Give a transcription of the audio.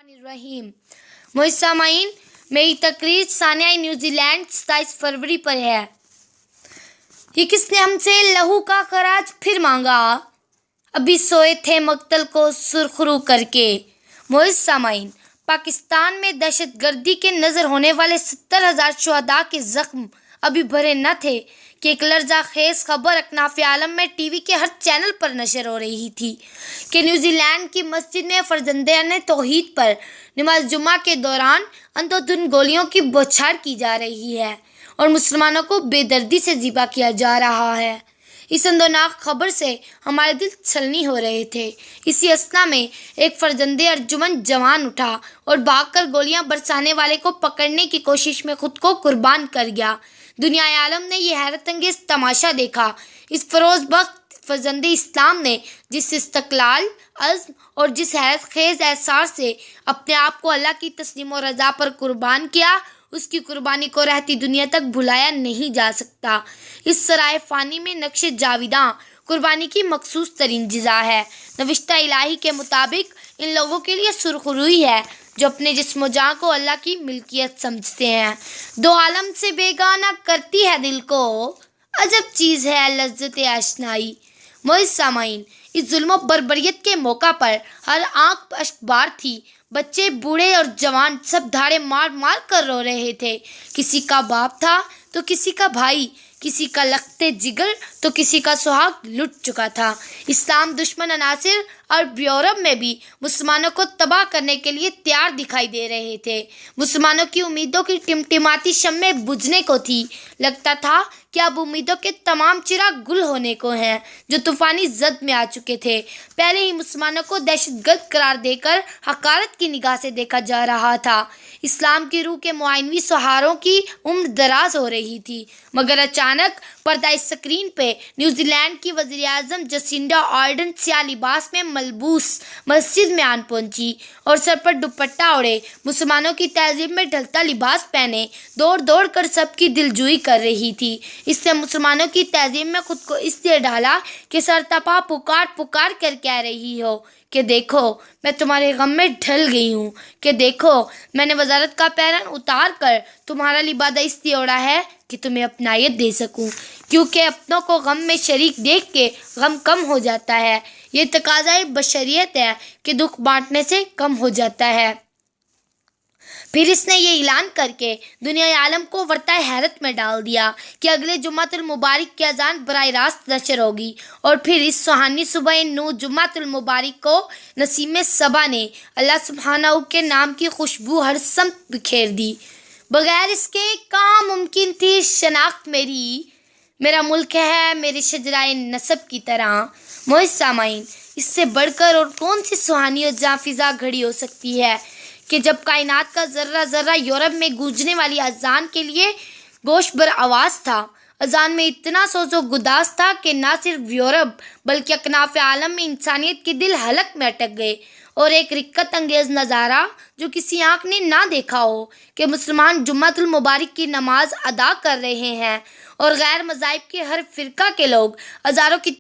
रहीम मोइज सामाइन, मेरी तकरीर सानिया न्यूजीलैंड 27 फरवरी पर है। ये किसने हमसे लहू का खराज फिर मांगा, अभी सोए थे मक्तल को सुरखरू करके। मोइज सामाइन, पाकिस्तान में दहशतगर्दी के नज़र होने वाले 70,000 शुहदा के जख्म अभी भरे न थे कि एक लर्जा खेज खबर अकनाफ आलम में टीवी के हर चैनल पर नशर हो रही थी कि न्यूजीलैंड की मस्जिद में फर्जंदे तौहीद पर नमाज जुमा के दौरान अंधाधुंध गोलियों की बौछार की जा रही है और मुसलमानों को बेदर्दी से ज़िबा किया जा रहा है। इस अंदोनाक खबर से हमारे दिल छलनी हो रहे थे। इसी असना में एक फर्जंदे अर्जुमन जवान उठा और भागकर गोलियां बरसाने वाले को पकड़ने की कोशिश में खुद को कुर्बान कर गया। दुनिया आलम ने यह हैरत अंगेज तमाशा देखा। इस फरोज़बख्त फर्जंदे इस्लाम ने जिस इस्तक़लाल, अज़्म और जिस हैरत खेज एहसार से अपने आप को अल्लाह की तस्लीम और रज़ा पर कुर्बान किया, उसकी कुर्बानी को रहती दुनिया तक भुलाया नहीं जा सकता। इस सराय फ़ानी में नक्शे जाविदां कुर्बानी की मखसूस तरीन जिज़ा है। नविश्ता इलाही के मुताबिक इन लोगों के लिए सुरखरुई है जो अपने जिस्म जाँ को अल्लाह की मिल्कियत समझते हैं। दो आलम से बेगाना करती है दिल को, अजब चीज़ है लज्जत आशनाई। मोइज सामाइन, इस जुल्म बर्बरियत के मौका पर हर आंख अश्कबार थी। बच्चे, बूढ़े और जवान सब धाड़े मार मार कर रो रहे थे। किसी का बाप था तो किसी का भाई, किसी का लख्ते जिगर तो किसी का सुहाग लुट चुका था। इस्लाम दुश्मन अनासिर और यूरोप में भी मुसलमानों को तबाह करने के लिए तैयार दिखाई दे रहे थे। मुसलमानों की उम्मीदों की टिमटिमाती शम्में बुझने को थी। लगता था कि अब उम्मीदों के तमाम चिराग गुल होने को हैं जो तूफानी जद में आ चुके थे। पहले ही मुसलमानों को दहशतगर्द करार देकर हकारत की निगाह से देखा जा रहा था। इस्लाम की रूह के मुआइनवी सहारों की उम्र दराज हो रही थी, मगर अचानक पर्दा स्क्रीन पे न्यूजीलैंड की वज़ीर आज़म जसिंडा आर्डन स्याह लिबास में मलबूस मस्जिद में आन पहुंची और सर पर दुपट्टा ओढ़े मुसलमानों की तहजीब में ढलता लिबास पहने दौड़ दौड़ कर सबकी दिलजुई कर रही थी। इससे मुसलमानों की तहजीब में खुद को इसलिए डाला कि सरतपा पुकार पुकार कर कह रही हो कि देखो मैं तुम्हारे गम में ढल गई हूँ, कि देखो मैंने वजारत का पैरन उतार कर तुम्हारा लिबादा इसलिए ओढ़ा है कि तुम्हें अपनायत दे सकूं, क्योंकि अपनों को गम में शरीक देख के गम कम हो जाता है। ये तकाज़ाए बशरियत है कि दुख बांटने से कम हो जाता है। फिर इसने ये ऐलान करके दुनिया आलम को वर्ताए हैरत में डाल दिया कि अगले जुम्मातुल मुबारक की अजान बराह रास्त नशर होगी। और फिर इस सुहानी सुबह नू जुम्मातुल मुबारक को नसीम सबा ने अल्लाह सुब्हानहू के नाम की खुशबू हर समत बिखेर दी। बगैर इसके कहाँ मुमकिन थी शनाख्त मेरी, मेरा मुल्क है मेरे शजराए नसब की तरह। मोइज सामाइन, इससे बढ़कर और कौन सी सुहानी और जाफिजा घड़ी हो सकती है कि जब कायनात का ज़र्रा ज़र्रा यूरोप में गूंजने वाली अजान के लिए गोश बर आवाज़ था। अजान में इतना सोजो गुदास था कि ना सिर्फ यूरोप बल्कि अकनाफ आलम में इंसानियत के दिल हलक में अटक गए। और एक रिक्कत अंगेज़ नज़ारा जो किसी आँख ने ना देखा हो कि मुसलमान जुम्मतुल मुबारक की नमाज अदा कर रहे हैं और गैर मज़ाहिब के हर फ़िरका के लोग हज़ारों की